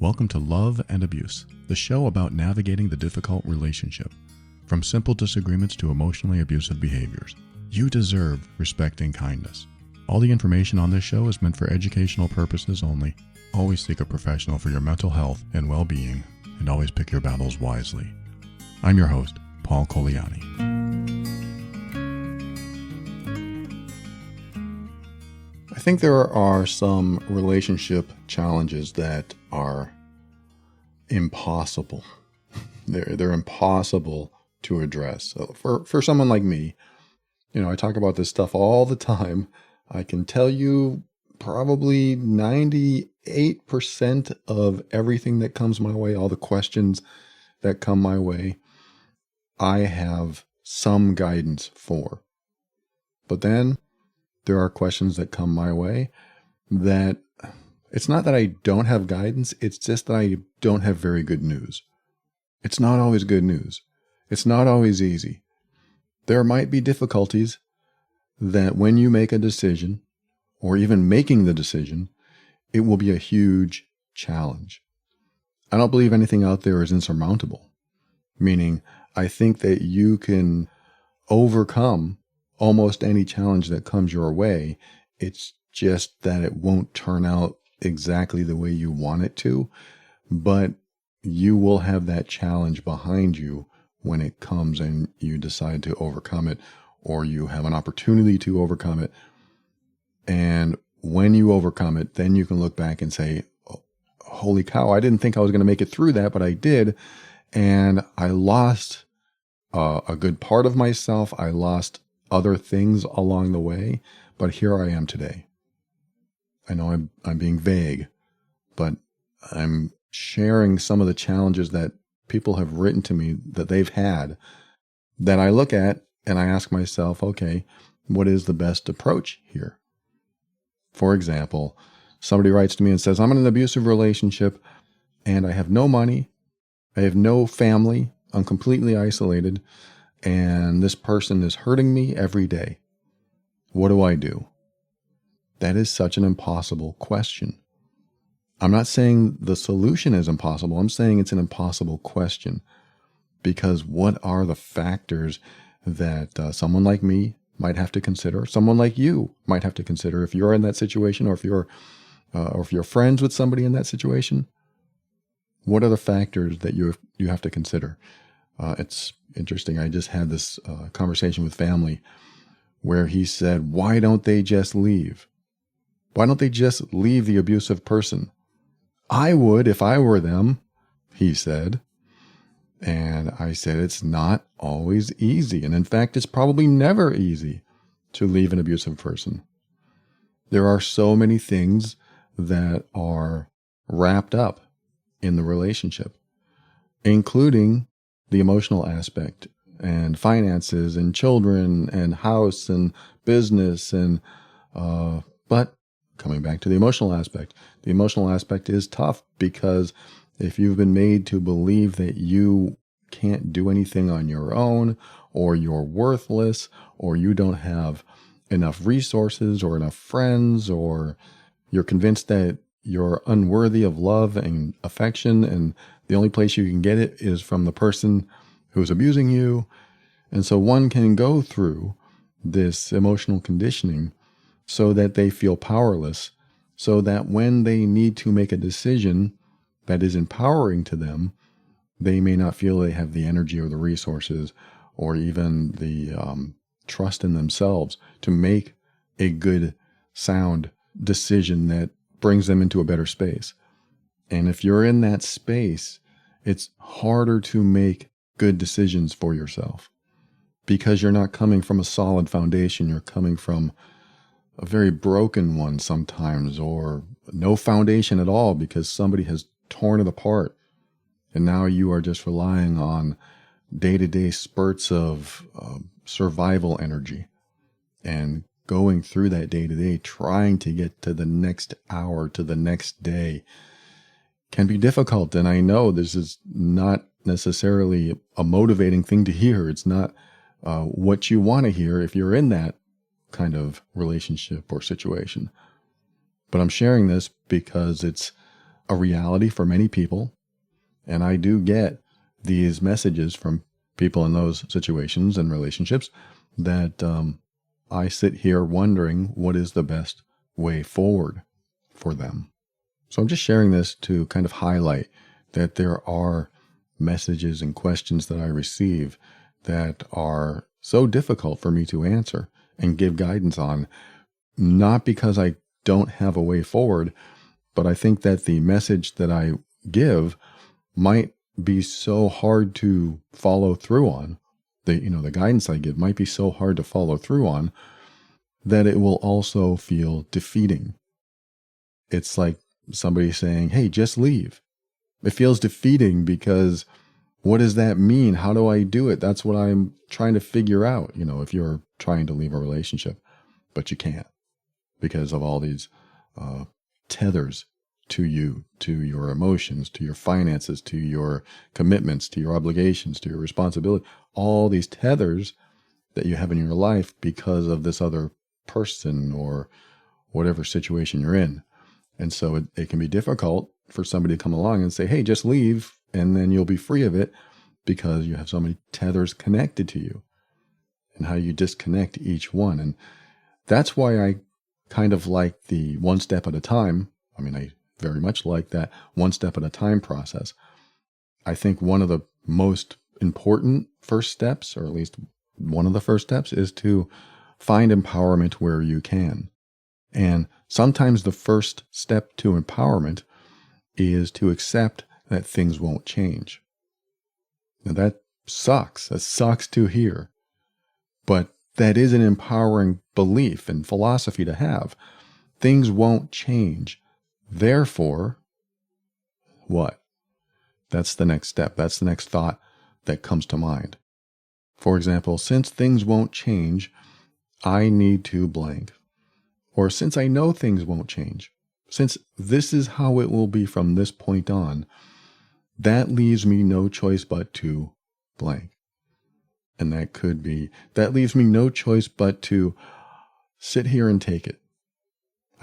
Welcome to Love and Abuse, the show about navigating the difficult relationship. From simple disagreements to emotionally abusive behaviors, you deserve respect and kindness. All the information on this show is meant for educational purposes only. Always seek a professional for your mental health and well-being, and always pick your battles wisely. I'm your host, Paul Coliani. I think there are some relationship challenges that are impossible. They're impossible to address. So for someone like me, I talk about this stuff all the time. I can tell you probably 98% of everything that comes my way, all the questions that come my way, I have some guidance for. But then there are questions that come my way that it's not that I don't have guidance, it's just that I don't have very good news. It's not always good news. It's not always easy. There might be difficulties that when you make a decision, or even making the decision, it will be a huge challenge. I don't believe anything out there is insurmountable, meaning I think that you can overcome almost any challenge that comes your way. It's just that it won't turn out exactly the way you want it to, but you will have that challenge behind you when it comes and you decide to overcome it, or you have an opportunity to overcome it. And when you overcome it, then you can look back and say, oh, holy cow, I didn't think I was going to make it through that, but I did. And I lost a good part of myself. I lost other things along the way, but here I am today. I know I'm being vague, but I'm sharing some of the challenges that people have written to me that they've had, that I look at and I ask myself, okay, what is the best approach here? For example, somebody writes to me and says, I'm in an abusive relationship and I have no money, I have no family, I'm completely isolated, and this person is hurting me every day. What do I do? That is such an impossible question. I'm not saying the solution is impossible. I'm saying it's an impossible question, because what are the factors that someone like me might have to consider, someone like you might have to consider if you're in that situation, or if you're friends with somebody in that situation? What are the factors that you have to consider? It's interesting. I just had this conversation with family where he said, why don't they just leave? Why don't they just leave the abusive person? I would if I were them, he said. And I said, it's not always easy. And in fact, it's probably never easy to leave an abusive person. There are so many things that are wrapped up in the relationship, including the emotional aspect and finances and children and house and business. But coming back to the emotional aspect is tough, because if you've been made to believe that you can't do anything on your own, or you're worthless, or you don't have enough resources or enough friends, or you're convinced that you're unworthy of love and affection, and the only place you can get it is from the person who's abusing you. And so one can go through this emotional conditioning so that they feel powerless, so that when they need to make a decision that is empowering to them, they may not feel they have the energy or the resources or even the trust in themselves to make a good, sound decision that brings them into a better space. And if you're in that space, it's harder to make good decisions for yourself, because you're not coming from a solid foundation. You're coming from a very broken one sometimes, or no foundation at all, because somebody has torn it apart. And now you are just relying on day-to-day spurts of survival energy, and going through that day-to-day, trying to get to the next hour, to the next day, can be difficult. And I know this is not necessarily a motivating thing to hear. It's not what you want to hear if you're in that kind of relationship or situation. But I'm sharing this because it's a reality for many people. And I do get these messages from people in those situations and relationships that I sit here wondering what is the best way forward for them. So I'm just sharing this to kind of highlight that there are messages and questions that I receive that are so difficult for me to answer and give guidance on, not because I don't have a way forward, but I think that the message that I give might be so hard to follow through on. The guidance I give might be so hard to follow through on that it will also feel defeating. It's like somebody saying, hey, just leave. It feels defeating because what does that mean? How do I do it? That's what I'm trying to figure out, if you're trying to leave a relationship, but you can't because of all these tethers to you, to your emotions, to your finances, to your commitments, to your obligations, to your responsibility, all these tethers that you have in your life because of this other person or whatever situation you're in. And so it can be difficult for somebody to come along and say, hey, just leave, and then you'll be free of it because you have so many tethers connected to you, and how you disconnect each one. And that's why I kind of like the one step at a time. I mean, I very much like that one step at a time process. I think one of the most important first steps, or at least one of the first steps, is to find empowerment where you can. And sometimes the first step to empowerment is to accept that things won't change. Now that sucks. That sucks to hear. But that is an empowering belief and philosophy to have. Things won't change. Therefore, what? That's the next step. That's the next thought that comes to mind. For example, since things won't change, I need to blank. Or since I know things won't change, since this is how it will be from this point on, that leaves me no choice but to blank. And that leaves me no choice but to sit here and take it.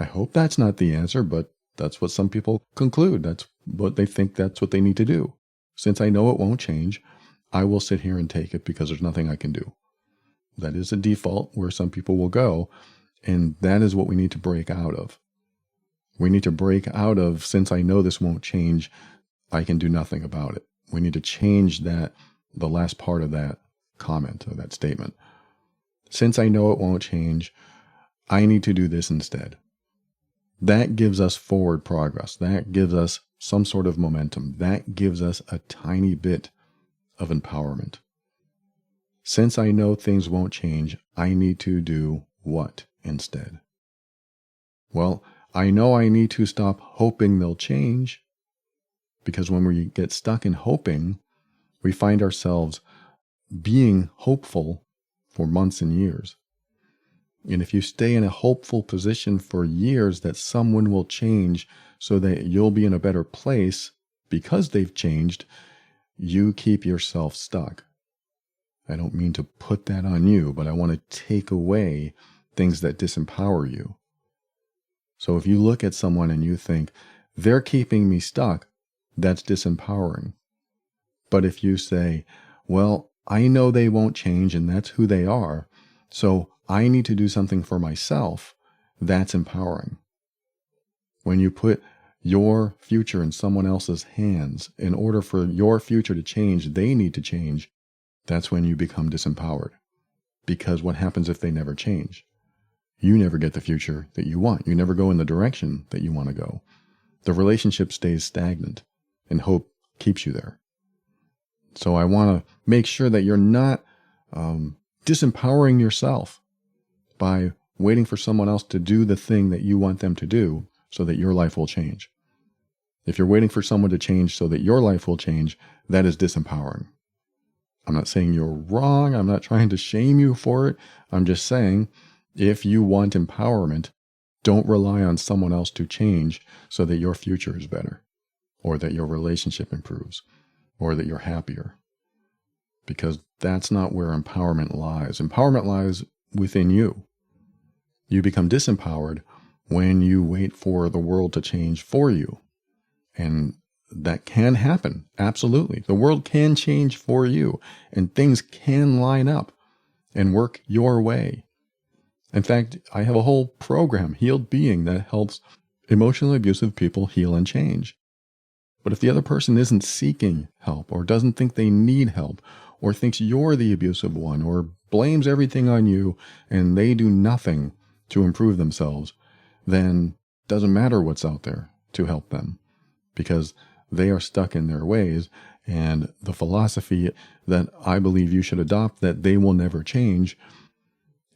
I hope that's not the answer, but that's what some people conclude. That's what they think that's what they need to do. Since I know it won't change, I will sit here and take it because there's nothing I can do. That is a default where some people will go, and that is what we need to break out of. We need to break out of, since I know this won't change, I can do nothing about it. We need to change the last part of that comment or that statement. Since I know it won't change, I need to do this instead. That gives us forward progress. That gives us some sort of momentum. That gives us a tiny bit of empowerment. Since I know things won't change, I need to do what instead? Well, I know I need to stop hoping they'll change, because when we get stuck in hoping, we find ourselves being hopeful for months and years. And if you stay in a hopeful position for years that someone will change so that you'll be in a better place because they've changed, you keep yourself stuck. I don't mean to put that on you, but I want to take away things that disempower you. So if you look at someone and you think, they're keeping me stuck, that's disempowering. But if you say, well, I know they won't change and that's who they are, so I need to do something for myself, that's empowering. When you put your future in someone else's hands, in order for your future to change, they need to change, that's when you become disempowered. Because what happens if they never change? You never get the future that you want. You never go in the direction that you want to go. The relationship stays stagnant, and hope keeps you there. So I want to make sure that you're not disempowering yourself by waiting for someone else to do the thing that you want them to do so that your life will change. If you're waiting for someone to change so that your life will change, that is disempowering. I'm not saying you're wrong. I'm not trying to shame you for it. I'm just saying, if you want empowerment, don't rely on someone else to change so that your future is better, or that your relationship improves, or that you're happier. Because that's not where empowerment lies. Empowerment lies within you. You become disempowered when you wait for the world to change for you. And that can happen. Absolutely. The world can change for you, and things can line up and work your way. In fact, I have a whole program, Healed Being, that helps emotionally abusive people heal and change. But if the other person isn't seeking help, or doesn't think they need help, or thinks you're the abusive one, or blames everything on you, and they do nothing to improve themselves, then it doesn't matter what's out there to help them, because they are stuck in their ways. And the philosophy that I believe you should adopt, that they will never change,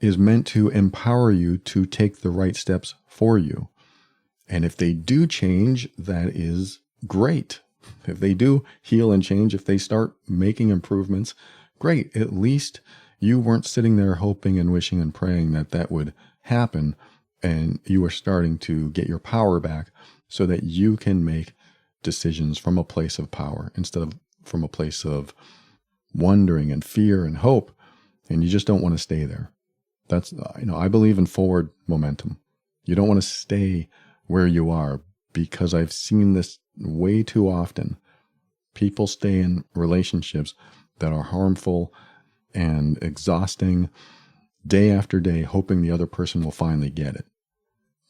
is meant to empower you to take the right steps for you. And if they do change, that is great. If they do heal and change, if they start making improvements, great. At least you weren't sitting there hoping and wishing and praying that that would happen, and you are starting to get your power back so that you can make decisions from a place of power instead of from a place of wondering and fear and hope, and you just don't want to stay there. That's, I believe in forward momentum. You don't want to stay where you are, because I've seen this way too often. People stay in relationships that are harmful and exhausting day after day, hoping the other person will finally get it.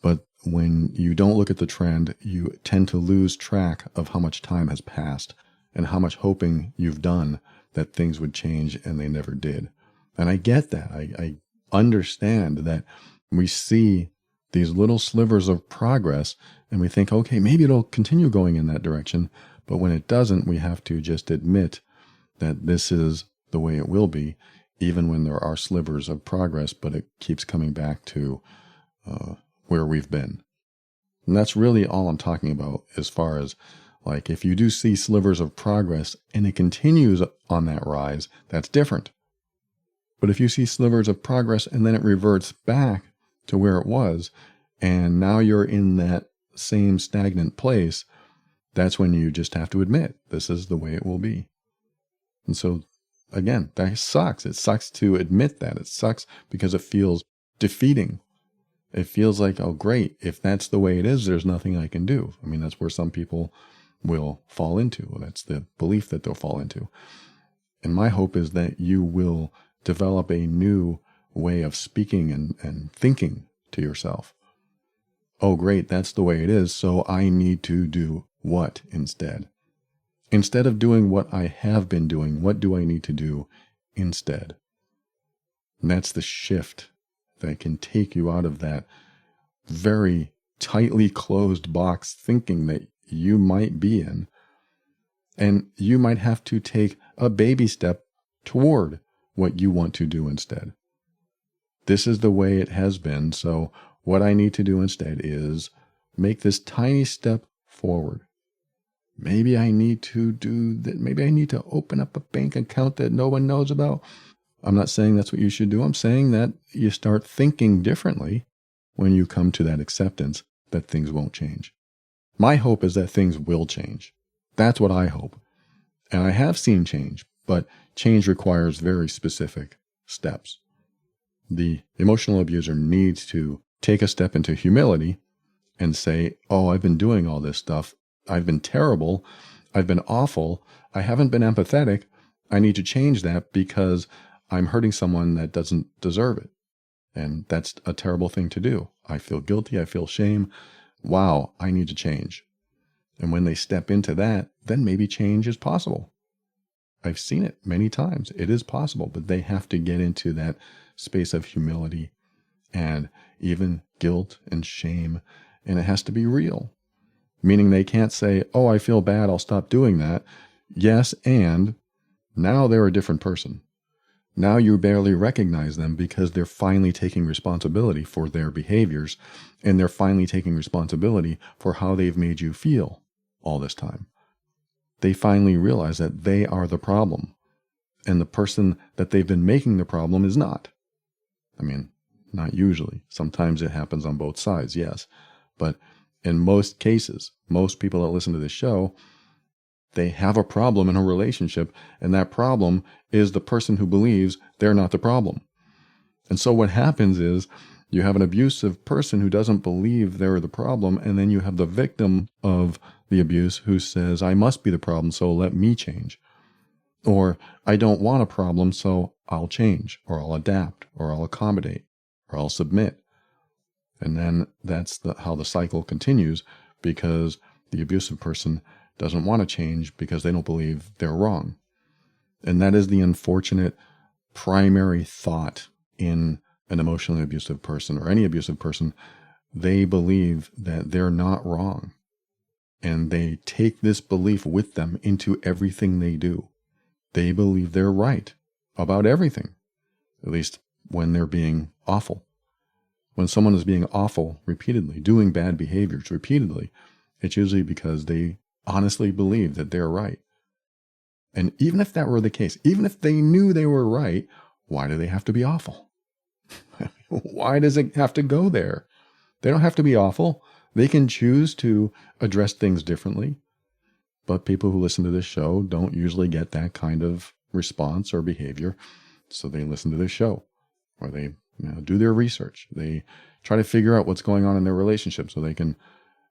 But when you don't look at the trend, you tend to lose track of how much time has passed and how much hoping you've done that things would change, and they never did. And I get that. I understand that we see these little slivers of progress and we think, okay, maybe it'll continue going in that direction. But when it doesn't, we have to just admit that this is the way it will be, even when there are slivers of progress, but it keeps coming back to where we've been. And that's really all I'm talking about, as far as, like, if you do see slivers of progress and it continues on that rise, that's different. But if you see slivers of progress and then it reverts back to where it was, and now you're in that same stagnant place, that's when you just have to admit this is the way it will be. And so, again, that sucks. It sucks to admit that. It sucks because it feels defeating. It feels like, oh, great, if that's the way it is, there's nothing I can do. I mean, that's where some people will fall into. That's the belief that they'll fall into. And my hope is that you will develop a new way of speaking and thinking to yourself. Oh, great, that's the way it is, so I need to do what instead? Instead of doing what I have been doing, what do I need to do instead? And that's the shift that can take you out of that very tightly closed box thinking that you might be in. And you might have to take a baby step toward what you want to do instead. This is the way it has been, so what I need to do instead is make this tiny step forward. Maybe I need to do that. Maybe I need to open up a bank account that no one knows about. I'm not saying that's what you should do. I'm saying that you start thinking differently when you come to that acceptance that things won't change. My hope is that things will change. That's what I hope. And I have seen change, but change requires very specific steps. The emotional abuser needs to take a step into humility and say, oh, I've been doing all this stuff. I've been terrible. I've been awful. I haven't been empathetic. I need to change that because I'm hurting someone that doesn't deserve it. And that's a terrible thing to do. I feel guilty. I feel shame. Wow, I need to change. And when they step into that, then maybe change is possible. I've seen it many times. It is possible, but they have to get into that space of humility and even guilt and shame, and it has to be real. Meaning they can't say, oh, I feel bad, I'll stop doing that. Yes, and now they're a different person. Now you barely recognize them because they're finally taking responsibility for their behaviors, and they're finally taking responsibility for how they've made you feel all this time. They finally realize that they are the problem, and the person that they've been making the problem is not. I mean, not usually. Sometimes it happens on both sides, yes. But in most cases, most people that listen to this show, they have a problem in a relationship, and that problem is the person who believes they're not the problem. And so what happens is you have an abusive person who doesn't believe they're the problem, and then you have the victim of the abuse who says, I must be the problem, so let me change. Or I don't want a problem, so I'll change, or I'll adapt, or I'll accommodate, or I'll submit. And then that's how the cycle continues, because the abusive person doesn't want to change because they don't believe they're wrong. And that is the unfortunate primary thought in an emotionally abusive person or any abusive person. They believe that they're not wrong. And they take this belief with them into everything they do. They believe they're right about everything, at least when they're being awful. When someone is being awful repeatedly, doing bad behaviors repeatedly, it's usually because they honestly believe that they're right. And even if that were the case, even if they knew they were right, why do they have to be awful? Why does it have to go there? They don't have to be awful. They can choose to address things differently. But people who listen to this show don't usually get that kind of response or behavior. So they listen to this show, or they do their research. They try to figure out what's going on in their relationship so they can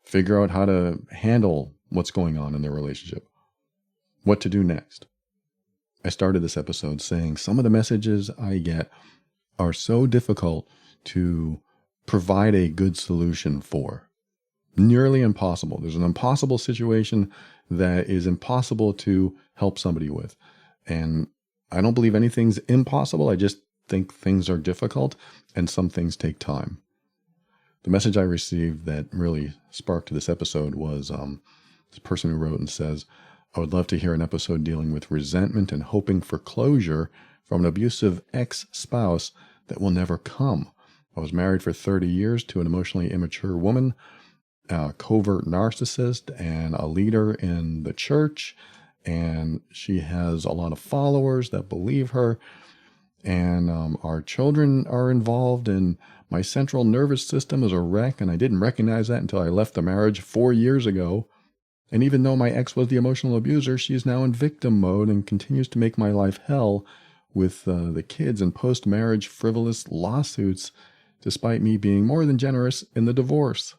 figure out how to handle what's going on in their relationship, what to do next. I started this episode saying some of the messages I get are so difficult to provide a good solution for. Nearly impossible. There's an impossible situation that is impossible to help somebody with. And I don't believe anything's impossible. I just think things are difficult and some things take time. The message I received that really sparked this episode was this person who wrote and says, I would love to hear an episode dealing with resentment and hoping for closure from an abusive ex-spouse that will never come. I was married for 30 years to an emotionally immature woman, a covert narcissist, and a leader in the church. And she has a lot of followers that believe her. And our children are involved, and my central nervous system is a wreck. And I didn't recognize that until I left the marriage 4 years ago. And even though my ex was the emotional abuser, she's now in victim mode and continues to make my life hell with the kids and post-marriage frivolous lawsuits, despite me being more than generous in the divorce.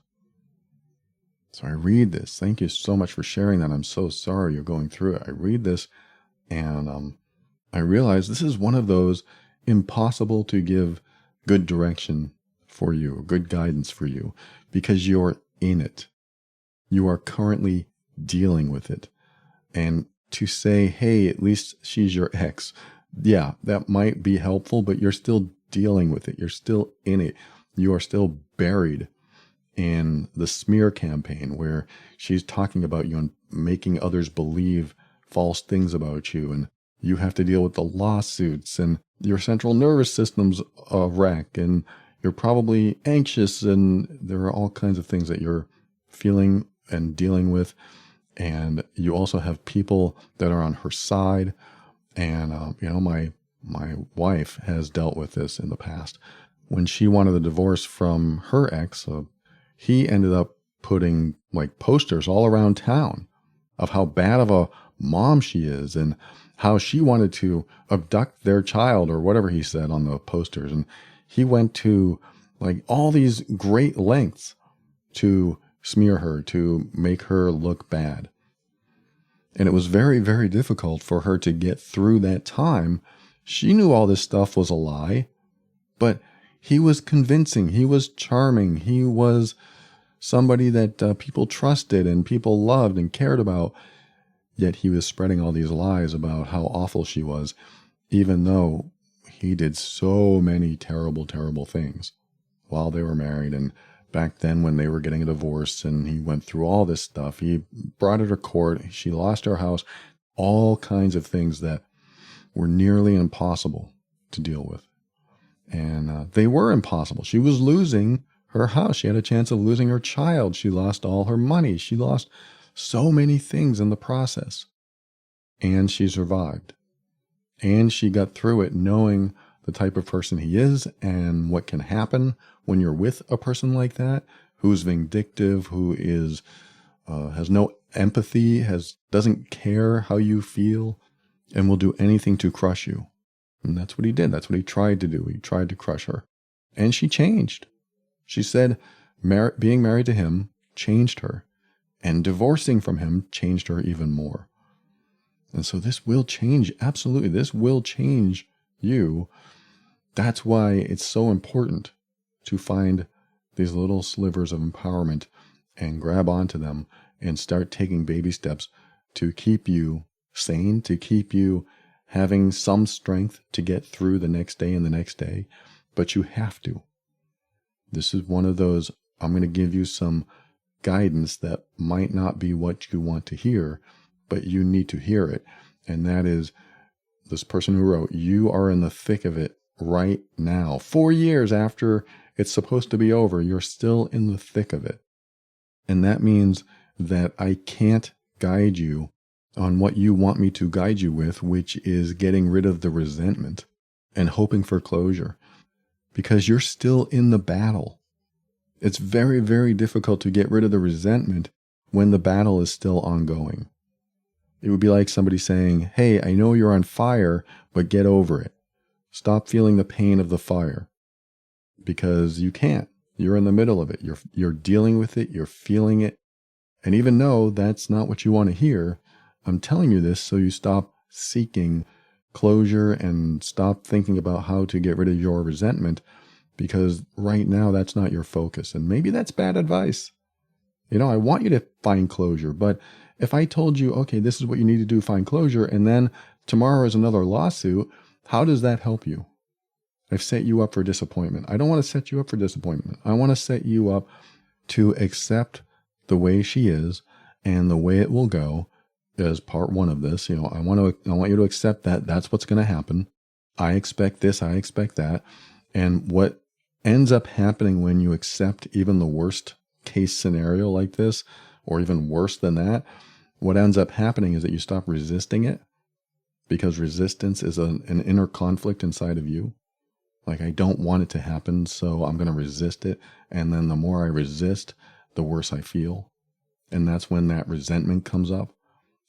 So I read this. Thank you so much for sharing that. I'm so sorry you're going through it. I read this and I realize this is one of those impossible to give good direction for you, good guidance for you, because you're in it. You are currently dealing with it. And to say, hey, at least she's your ex, yeah, that might be helpful, but you're still dealing with it. You're still in it. You are still buried in the smear campaign where she's talking about you and making others believe false things about you. And you have to deal with the lawsuits, and your central nervous system's a wreck, and you're probably anxious, and there are all kinds of things that you're feeling and dealing with. And you also have people that are on her side. And, my wife has dealt with this in the past. When she wanted a divorce from her ex, he ended up putting like posters all around town of how bad of a mom she is and how she wanted to abduct their child or whatever he said on the posters. And he went to like all these great lengths to smear her, to make her look bad. And it was very, very difficult for her to get through that time. She knew all this stuff was a lie, but he was convincing. He was charming. He was somebody that people trusted and people loved and cared about. Yet he was spreading all these lies about how awful she was, even though he did so many terrible, terrible things while they were married. And back then when they were getting a divorce, and he went through all this stuff, he brought her to court, she lost her house, all kinds of things that were nearly impossible to deal with. And they were impossible. She was losing her house. She had a chance of losing her child. She lost all her money. She lost so many things in the process. And she survived. And she got through it knowing the type of person he is and what can happen when you're with a person like that, who's vindictive, who is has no empathy, doesn't care how you feel, and will do anything to crush you. And that's what he did. That's what he tried to do. He tried to crush her. And she changed. She said being married to him changed her. And divorcing from him changed her even more. And so this will change. Absolutely. This will change you. That's why it's so important to find these little slivers of empowerment and grab onto them and start taking baby steps to keep you sane, to keep you having some strength to get through the next day and the next day. But you have to. This is one of those, I'm going to give you some guidance that might not be what you want to hear, but you need to hear it. And that is this person who wrote, you are in the thick of it right now. 4 years after it's supposed to be over, you're still in the thick of it. And that means that I can't guide you on what you want me to guide you with, which is getting rid of the resentment and hoping for closure, because you're still in the battle. It's very, very difficult to get rid of the resentment when the battle is still ongoing. It would be like somebody saying, hey, I know you're on fire, but get over it. Stop feeling the pain of the fire. Because you can't. You're in the middle of it. You're dealing with it. You're feeling it. And even though that's not what you want to hear, I'm telling you this so you stop seeking closure and stop thinking about how to get rid of your resentment, because right now that's not your focus. And maybe that's bad advice. I want you to find closure, but if I told you, okay, this is what you need to do, find closure, and then tomorrow is another lawsuit, how does that help you? I've set you up for disappointment. I don't want to set you up for disappointment. I want to set you up to accept the way she is and the way it will go as part one of this. I want you to accept that that's what's going to happen. I expect this, I expect that. And what ends up happening when you accept even the worst case scenario like this, or even worse than that, what ends up happening is that you stop resisting it, because resistance is an inner conflict inside of you. Like, I don't want it to happen, so I'm going to resist it. And then the more I resist, the worse I feel. And that's when that resentment comes up.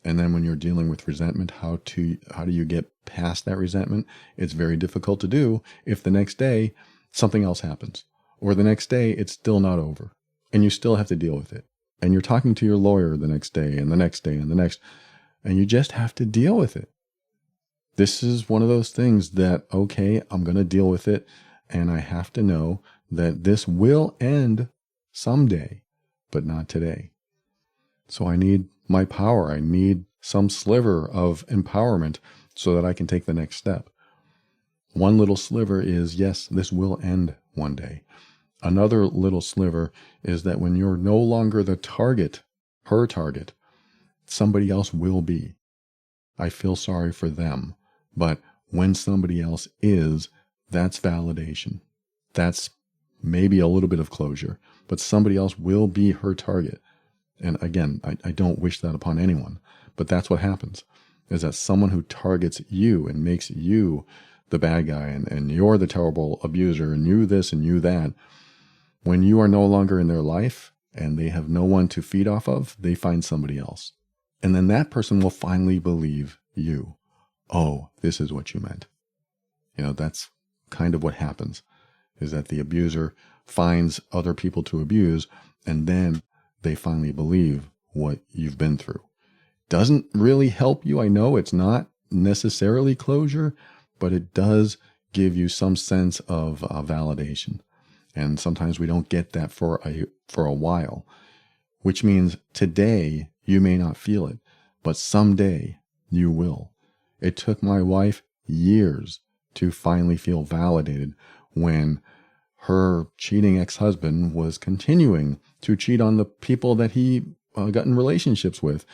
And then when you're dealing with resentment, how do you get past that resentment? It's very difficult to do if the next day something else happens, or the next day it's still not over and you still have to deal with it. And you're talking to your lawyer the next day and the next day and the next, and you just have to deal with it. This is one of those things that, okay, I'm going to deal with it, and I have to know that this will end someday, but not today. So I need my power. I need some sliver of empowerment so that I can take the next step. One little sliver is, yes, this will end one day. Another little sliver is that when you're no longer the target, her target, somebody else will be. I feel sorry for them. But when somebody else is, that's validation. That's maybe a little bit of closure, but somebody else will be her target. And again, I don't wish that upon anyone, but that's what happens, is that someone who targets you and makes you the bad guy, and you're the terrible abuser, and you this and you that, when you are no longer in their life and they have no one to feed off of, they find somebody else. And then that person will finally believe you. Oh, this is what you meant. That's kind of what happens, is that the abuser finds other people to abuse, and then they finally believe what you've been through. Doesn't really help you. I know it's not necessarily closure, but it does give you some sense of validation. And sometimes we don't get that for a while, which means today you may not feel it, but someday you will. It took my wife years to finally feel validated when her cheating ex-husband was continuing to cheat on the people that he got in relationships with.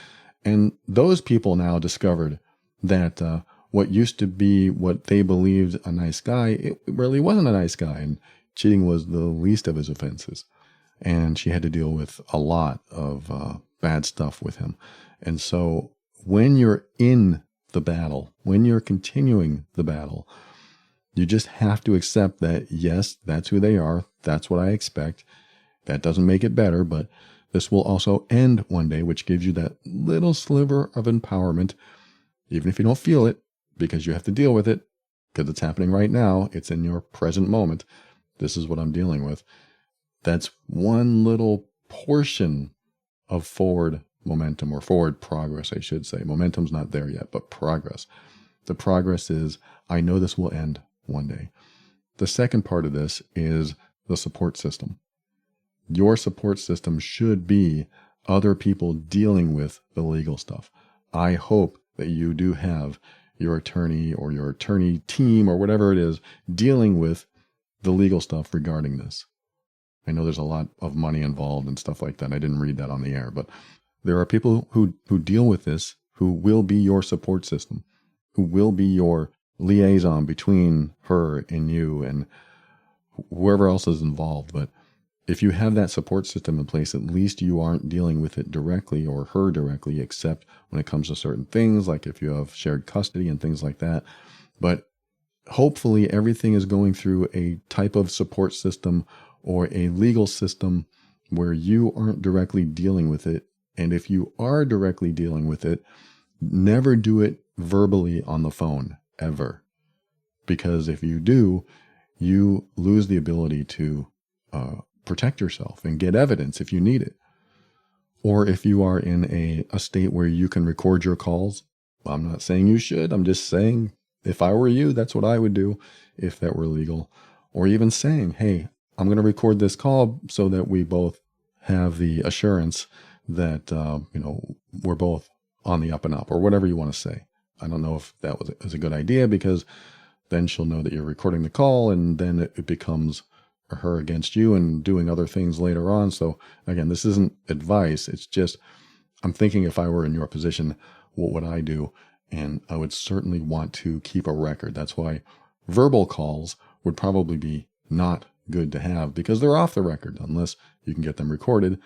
And those people now discovered that what used to be what they believed a nice guy, it really wasn't a nice guy. And cheating was the least of his offenses. And she had to deal with a lot of bad stuff with him. And so when you're in the battle, when you're continuing the battle, you just have to accept that, yes, that's who they are. That's what I expect. That doesn't make it better, but this will also end one day, which gives you that little sliver of empowerment, even if you don't feel it, because you have to deal with it, because it's happening right now. It's in your present moment. This is what I'm dealing with. That's one little portion of forward momentum, or forward progress, I should say. Momentum's not there yet, but progress. The progress is, I know this will end one day. The second part of this is the support system. Your support system should be other people dealing with the legal stuff. I hope that you do have your attorney or your attorney team or whatever it is dealing with the legal stuff regarding this. I know there's a lot of money involved and stuff like that. I didn't read that on the air, but there are people who deal with this, who will be your support system, who will be your liaison between her and you and whoever else is involved. But if you have that support system in place, at least you aren't dealing with it directly or her directly, except when it comes to certain things, like if you have shared custody and things like that. But hopefully everything is going through a type of support system or a legal system where you aren't directly dealing with it. And if you are directly dealing with it, never do it verbally on the phone, ever. Because if you do, you lose the ability to protect yourself and get evidence if you need it. Or if you are in a state where you can record your calls. I'm not saying you should. I'm just saying if I were you, that's what I would do if that were legal. Or even saying, hey, I'm going to record this call so that we both have the assurance that, we're both on the up and up, or whatever you want to say. I don't know if that is a good idea, because then she'll know that you're recording the call, and then it becomes her against you and doing other things later on. So again, this isn't advice. It's just, I'm thinking if I were in your position, what would I do? And I would certainly want to keep a record. That's why verbal calls would probably be not good to have, because they're off the record unless you can get them recorded.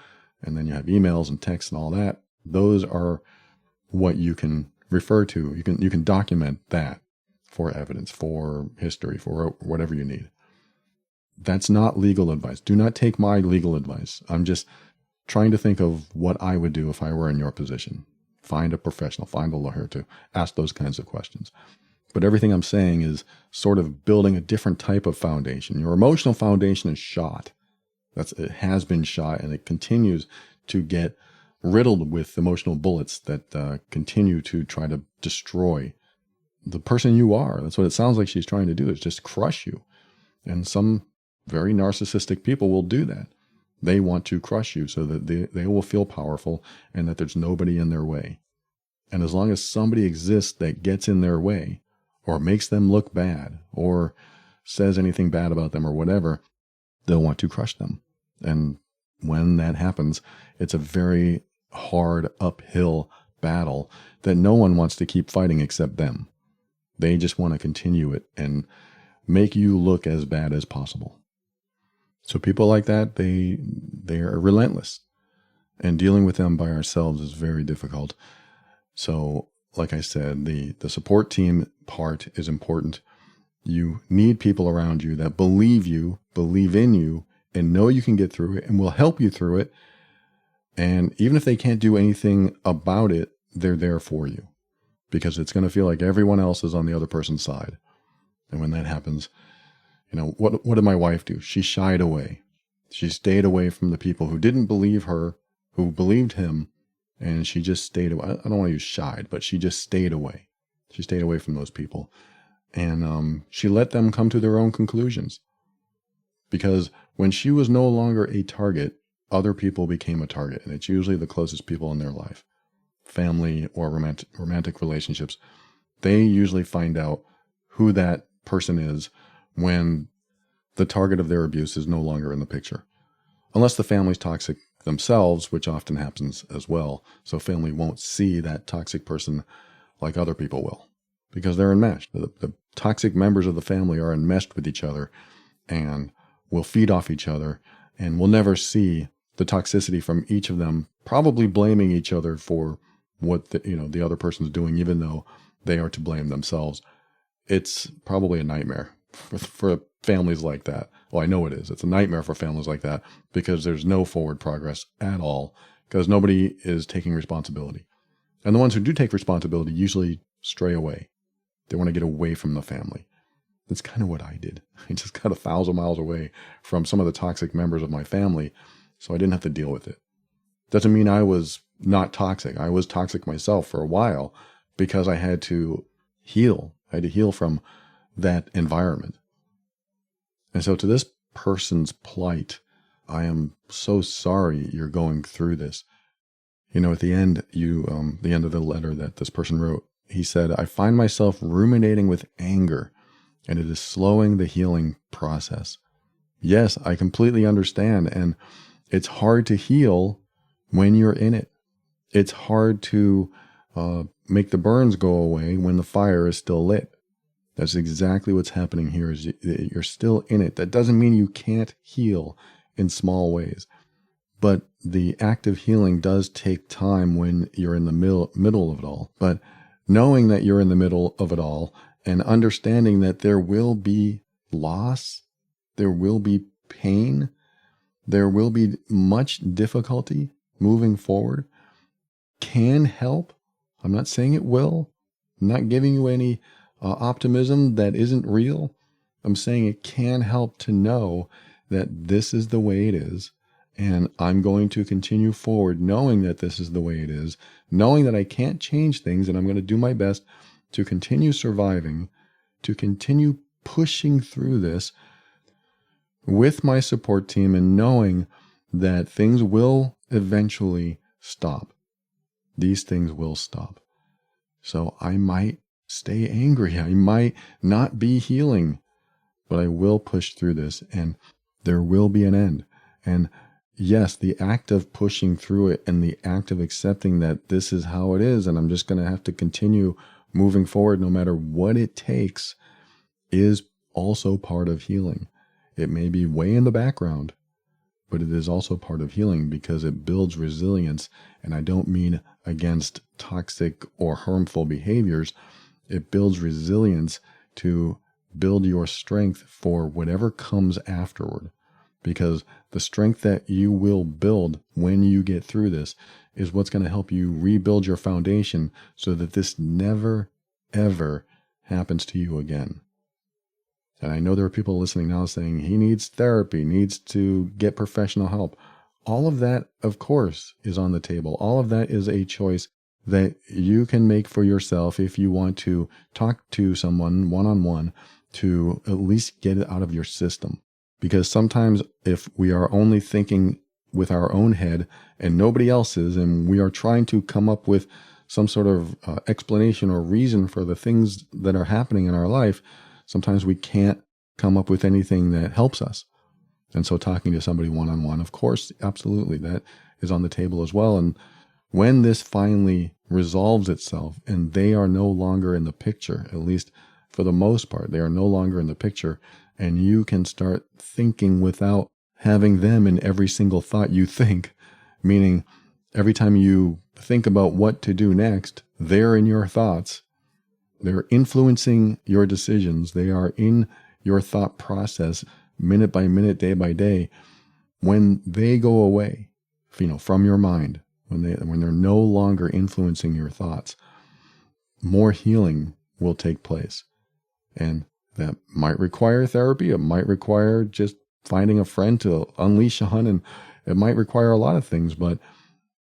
And then you have emails and texts and all that. Those are what you can refer to. You can document that for evidence, for history, for whatever you need. That's not legal advice. Do not take my legal advice. I'm just trying to think of what I would do if I were in your position. Find a professional, find a lawyer to ask those kinds of questions. But everything I'm saying is sort of building a different type of foundation. Your emotional foundation is shot. It has been shot, and it continues to get riddled with emotional bullets that continue to try to destroy the person you are. That's what it sounds like she's trying to do, is just crush you. And some very narcissistic people will do that. They want to crush you so that they will feel powerful and that there's nobody in their way. And as long as somebody exists that gets in their way or makes them look bad or says anything bad about them or whatever, they'll want to crush them. And when that happens, it's a very hard uphill battle that no one wants to keep fighting except them. They just want to continue it and make you look as bad as possible. So people like that, they are relentless, and dealing with them by ourselves is very difficult. So like I said, the support team part is important. You need people around you that believe in you, and know you can get through it and will help you through it. And even if they can't do anything about it, they're there for you, because it's going to feel like everyone else is on the other person's side. And when that happens, what did my wife do? She shied away. She stayed away from the people who didn't believe her, who believed him, and she just stayed away. I don't want to use shied, but she just stayed away. She stayed away from those people. And she let them come to their own conclusions. Because when she was no longer a target, other people became a target. And it's usually the closest people in their life. Family or romantic relationships. They usually find out who that person is when the target of their abuse is no longer in the picture. Unless the family's toxic themselves, which often happens as well. So family won't see that toxic person like other people will, because they're enmeshed. The toxic members of the family are enmeshed with each other and will feed off each other, and will never see the toxicity from each of them, probably blaming each other for what the other person's doing, even though they are to blame themselves. It's probably a nightmare for families like that. Well, I know it is. It's a nightmare for families like that, because there's no forward progress at all, because nobody is taking responsibility. And the ones who do take responsibility usually stray away. They want to get away from the family. That's kind of what I did. I just got 1,000 miles away from some of the toxic members of my family, so I didn't have to deal with it. Doesn't mean I was not toxic. I was toxic myself for a while because I had to heal. I had to heal from that environment. And so to this person's plight, I am so sorry you're going through this. At the end, the end of the letter that this person wrote, he said, I find myself ruminating with anger, and it is slowing the healing process. Yes, I completely understand. And it's hard to heal when you're in it. It's hard to make the burns go away when the fire is still lit. That's exactly what's happening here, is you're still in it. That doesn't mean you can't heal in small ways. But the act of healing does take time when you're in the middle of it all. But knowing that you're in the middle of it all and understanding that there will be loss, there will be pain, there will be much difficulty moving forward can help. I'm not saying it will. I'm not giving you any optimism that isn't real. I'm saying it can help to know that this is the way it is. And I'm going to continue forward knowing that this is the way it is, knowing that I can't change things, and I'm going to do my best to continue surviving, to continue pushing through this with my support team, and knowing that things will eventually stop. These things will stop. So I might stay angry. I might not be healing, but I will push through this, and there will be an end. And yes, the act of pushing through it and the act of accepting that this is how it is and I'm just going to have to continue moving forward no matter what it takes is also part of healing. It may be way in the background, but it is also part of healing because it builds resilience. And I don't mean against toxic or harmful behaviors. It builds resilience to build your strength for whatever comes afterward. Because the strength that you will build when you get through this is what's going to help you rebuild your foundation so that this never, ever happens to you again. And I know there are people listening now saying he needs therapy, needs to get professional help. All of that, of course, is on the table. All of that is a choice that you can make for yourself if you want to talk to someone one-on-one to at least get it out of your system. Because sometimes if we are only thinking with our own head and nobody else's, and we are trying to come up with some sort of explanation or reason for the things that are happening in our life, sometimes we can't come up with anything that helps us. And so talking to somebody one-on-one, of course, absolutely, that is on the table as well. And when this finally resolves itself and they are no longer in the picture, at least for the most part, they are no longer in the picture, and you can start thinking without having them in every single thought you think, meaning every time you think about what to do next, they're in your thoughts. They're influencing your decisions. They are in your thought process minute by minute, day by day. When they go away, from your mind, when they're no longer influencing your thoughts, more healing will take place. And that might require therapy. It might require just finding a friend to unleash on, and it might require a lot of things, but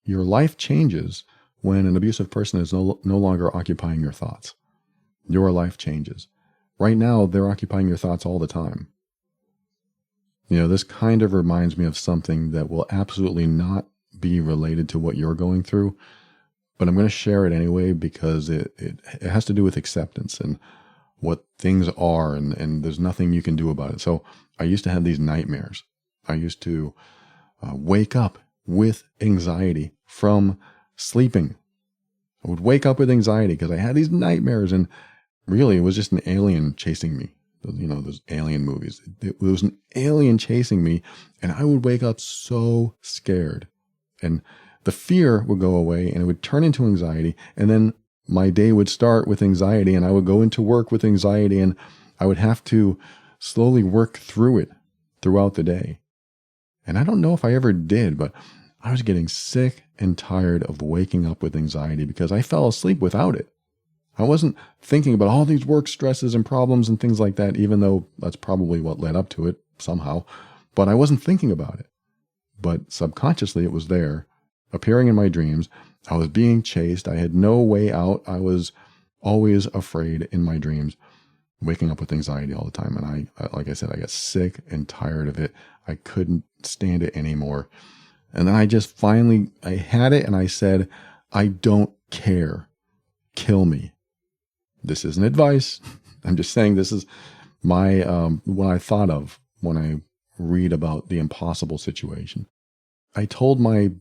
your life changes when an abusive person is no longer occupying your thoughts. Your life changes. Right now, they're occupying your thoughts all the time. This kind of reminds me of something that will absolutely not be related to what you're going through, but I'm going to share it anyway because it has to do with acceptance and what things are, and there's nothing you can do about it. So I used to have these nightmares. I used to wake up with anxiety from sleeping. I would wake up with anxiety because I had these nightmares, and really it was just an alien chasing me. Those alien movies. It was an alien chasing me, and I would wake up so scared. And the fear would go away, and it would turn into anxiety, and then my day would start with anxiety, and I would go into work with anxiety, and I would have to slowly work through it throughout the day. And I don't know if I ever did, but I was getting sick and tired of waking up with anxiety because I fell asleep without it. I wasn't thinking about all these work stresses and problems and things like that, even though that's probably what led up to it somehow. But I wasn't thinking about it. But subconsciously it was there, appearing in my dreams. I was being chased. I had no way out. I was always afraid in my dreams, waking up with anxiety all the time. And like I said, I got sick and tired of it. I couldn't stand it anymore. And then I just finally, I had it and I said, I don't care. Kill me. This isn't advice. I'm just saying this is my, what I thought of when I read about the impossible situation. I told my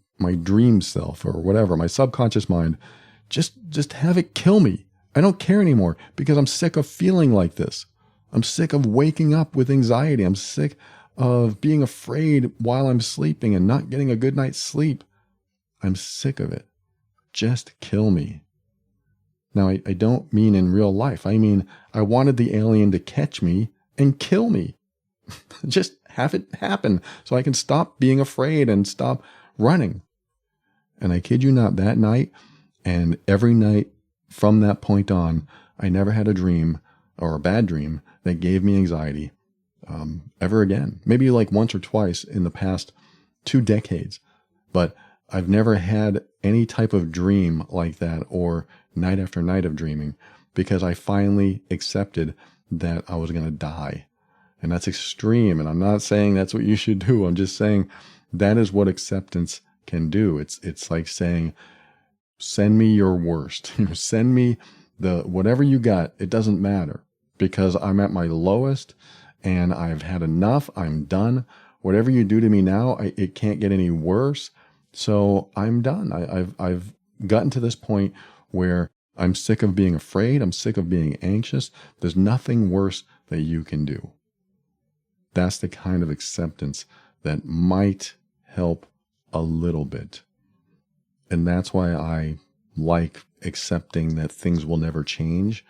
dream self or whatever, my subconscious mind, just have it kill me. I don't care anymore because I'm sick of feeling like this. I'm sick of waking up with anxiety. I'm sick of being afraid while I'm sleeping and not getting a good night's sleep. I'm sick of it. Just kill me. Now, I don't mean in real life. I mean, I wanted the alien to catch me and kill me. Just have it happen so I can stop being afraid and stop running. And I kid you not, that night and every night from that point on, I never had a dream or a bad dream that gave me anxiety ever again. Maybe like once or twice in the past 2 decades. But I've never had any type of dream like that or night after night of dreaming because I finally accepted that I was going to die. And that's extreme. And I'm not saying that's what you should do. I'm just saying that is what acceptance can do. It's like saying, send me your worst. Send me the whatever you got. It doesn't matter because I'm at my lowest and I've had enough. I'm done. Whatever you do to me now, it can't get any worse. So I'm done. I've gotten to this point where I'm sick of being afraid. I'm sick of being anxious. There's nothing worse that you can do. That's the kind of acceptance that might help a little bit. And that's why I like accepting that things will never change,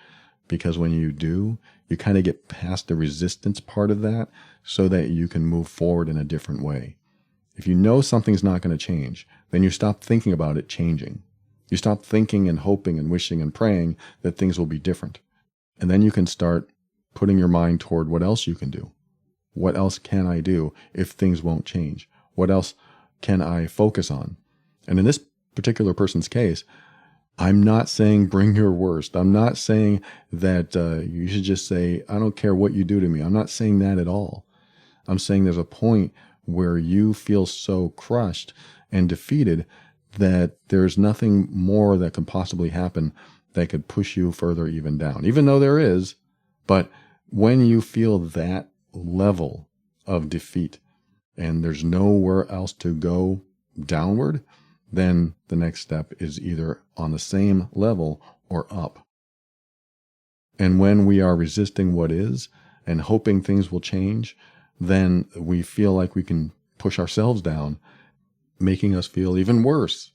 because when you do, you kind of get past the resistance part of that so that you can move forward in a different way. If you know something's not going to change, then you stop thinking about it changing. You stop thinking and hoping and wishing and praying that things will be different. And then you can start putting your mind toward what else you can do. What else can I do if things won't change? What else can I focus on? And in this particular person's case, I'm not saying bring your worst. I'm not saying that you should just say, I don't care what you do to me. I'm not saying that at all. I'm saying there's a point where you feel so crushed and defeated that there's nothing more that could possibly happen that could push you further even down, even though there is. But when you feel that level of defeat and there's nowhere else to go downward, then the next step is either on the same level or up. And when we are resisting what is and hoping things will change, then we feel like we can push ourselves down, making us feel even worse.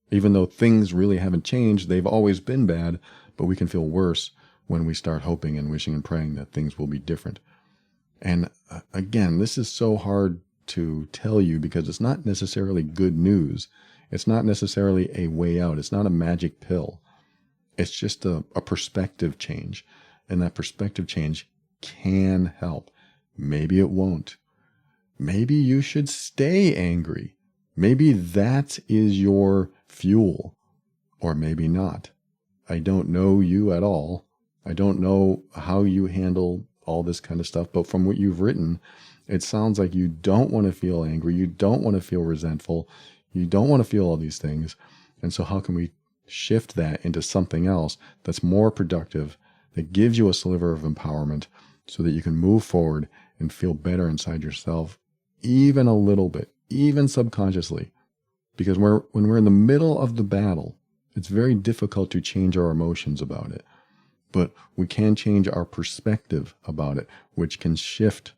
Even though things really haven't changed, they've always been bad, but we can feel worse when we start hoping and wishing and praying that things will be different. And again, this is so hard to tell you because it's not necessarily good news. It's not necessarily a way out. It's not a magic pill. It's just a perspective change. And that perspective change can help. Maybe it won't. Maybe you should stay angry. Maybe that is your fuel. Or maybe not. I don't know you at all. I don't know how you handle all this kind of stuff. But from what you've written, it sounds like you don't want to feel angry. You don't want to feel resentful. You don't want to feel all these things. And so how can we shift that into something else that's more productive, that gives you a sliver of empowerment so that you can move forward and feel better inside yourself, even a little bit, even subconsciously. Because when we're in the middle of the battle, it's very difficult to change our emotions about it. But we can change our perspective about it, which can shift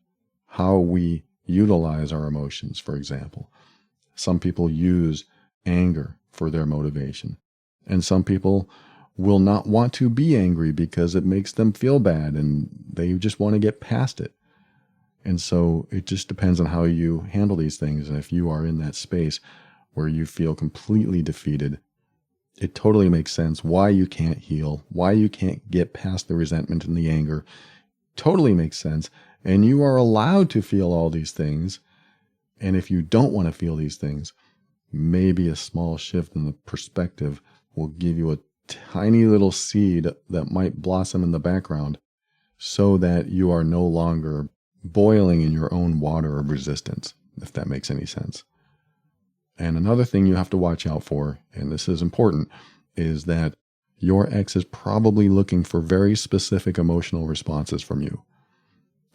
how we utilize our emotions, for example. Some people use anger for their motivation. And some people will not want to be angry because it makes them feel bad and they just want to get past it. And so it just depends on how you handle these things. And if you are in that space where you feel completely defeated, it totally makes sense why you can't heal, why you can't get past the resentment and the anger. Totally makes sense. And you are allowed to feel all these things. And if you don't want to feel these things, maybe a small shift in the perspective will give you a tiny little seed that might blossom in the background so that you are no longer boiling in your own water of resistance, if that makes any sense. And another thing you have to watch out for, and this is important, is that your ex is probably looking for very specific emotional responses from you.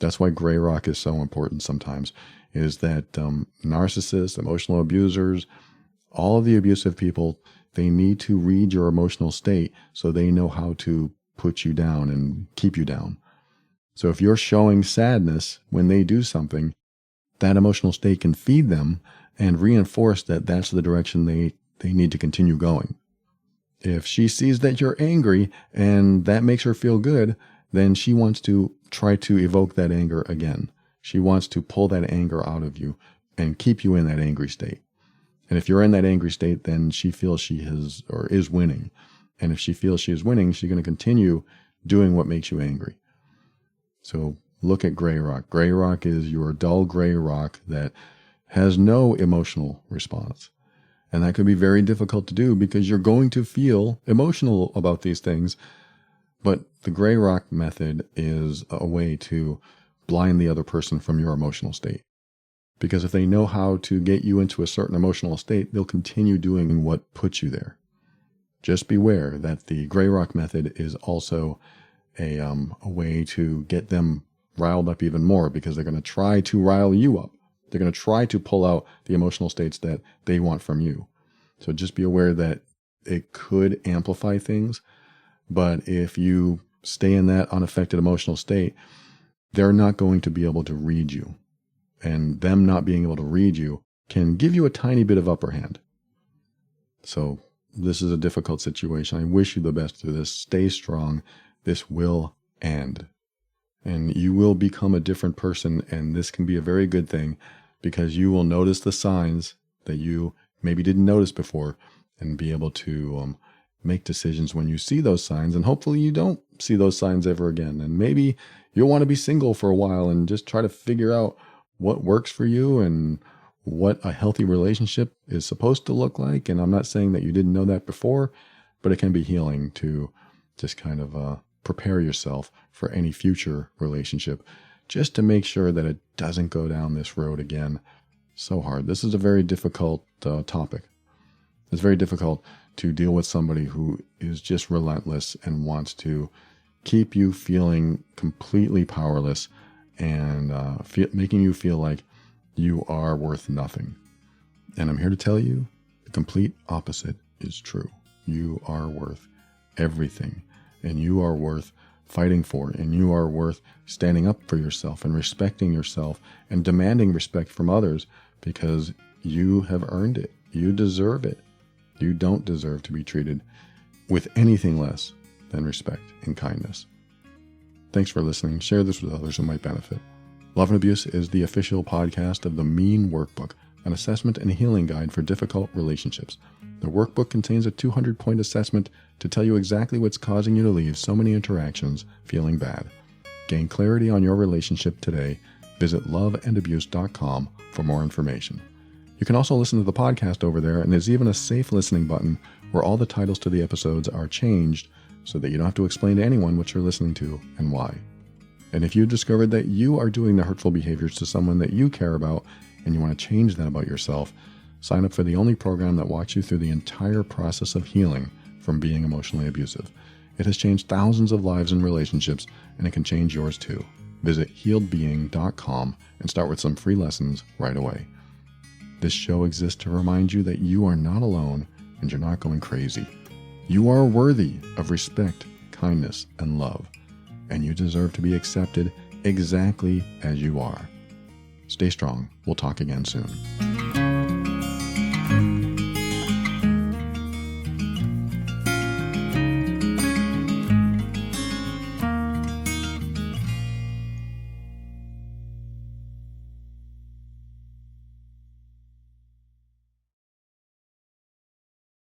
That's why gray rock is so important sometimes, is that narcissists, emotional abusers, all of the abusive people, they need to read your emotional state so they know how to put you down and keep you down. So if you're showing sadness when they do something, that emotional state can feed them and reinforce that that's the direction they need to continue going. If she sees that you're angry and that makes her feel good, then she wants to try to evoke that anger again. She wants to pull that anger out of you and keep you in that angry state. And if you're in that angry state, then she feels she is winning. And if she feels she is winning, she's going to continue doing what makes you angry. So look at gray rock. Gray rock is your dull gray rock that has no emotional response. And that could be very difficult to do because you're going to feel emotional about these things. But the gray rock method is a way to blind the other person from your emotional state. Because if they know how to get you into a certain emotional state, they'll continue doing what puts you there. Just beware that the gray rock method is also a way to get them riled up even more, because they're going to try to rile you up. They're going to try to pull out the emotional states that they want from you. So just be aware that it could amplify things, but if you stay in that unaffected emotional state, they're not going to be able to read you. And them not being able to read you can give you a tiny bit of upper hand. So this is a difficult situation. I wish you the best through this. Stay strong. This will end. And you will become a different person, and this can be a very good thing because you will notice the signs that you maybe didn't notice before and be able to make decisions when you see those signs, and hopefully you don't see those signs ever again. And maybe you'll want to be single for a while and just try to figure out what works for you and what a healthy relationship is supposed to look like. And I'm not saying that you didn't know that before, but it can be healing to just kind of prepare yourself for any future relationship, just to make sure that it doesn't go down this road again so hard. This is a very difficult topic. It's very difficult to deal with somebody who is just relentless and wants to keep you feeling completely powerless and making you feel like you are worth nothing. And I'm here to tell you the complete opposite is true. You are worth everything, and you are worth fighting for, and you are worth standing up for yourself and respecting yourself and demanding respect from others, because you have earned it. You deserve it. You don't deserve to be treated with anything less than respect and kindness. Thanks for listening. Share this with others who might benefit. Love and Abuse is the official podcast of the Mean Workbook, an assessment and healing guide for difficult relationships. The workbook contains a 200-point assessment to tell you exactly what's causing you to leave so many interactions feeling bad. Gain clarity on your relationship today. Visit loveandabuse.com for more information. You can also listen to the podcast over there, and there's even a safe listening button where all the titles to the episodes are changed so that you don't have to explain to anyone what you're listening to and why. And if you discovered that you are doing the hurtful behaviors to someone that you care about and you want to change that about yourself, sign up for the only program that walks you through the entire process of healing from being emotionally abusive. It has changed thousands of lives and relationships, and it can change yours too. Visit healedbeing.com and start with some free lessons right away. This show exists to remind you that you are not alone and you're not going crazy. You are worthy of respect, kindness, and love, and you deserve to be accepted exactly as you are. Stay strong. We'll talk again soon.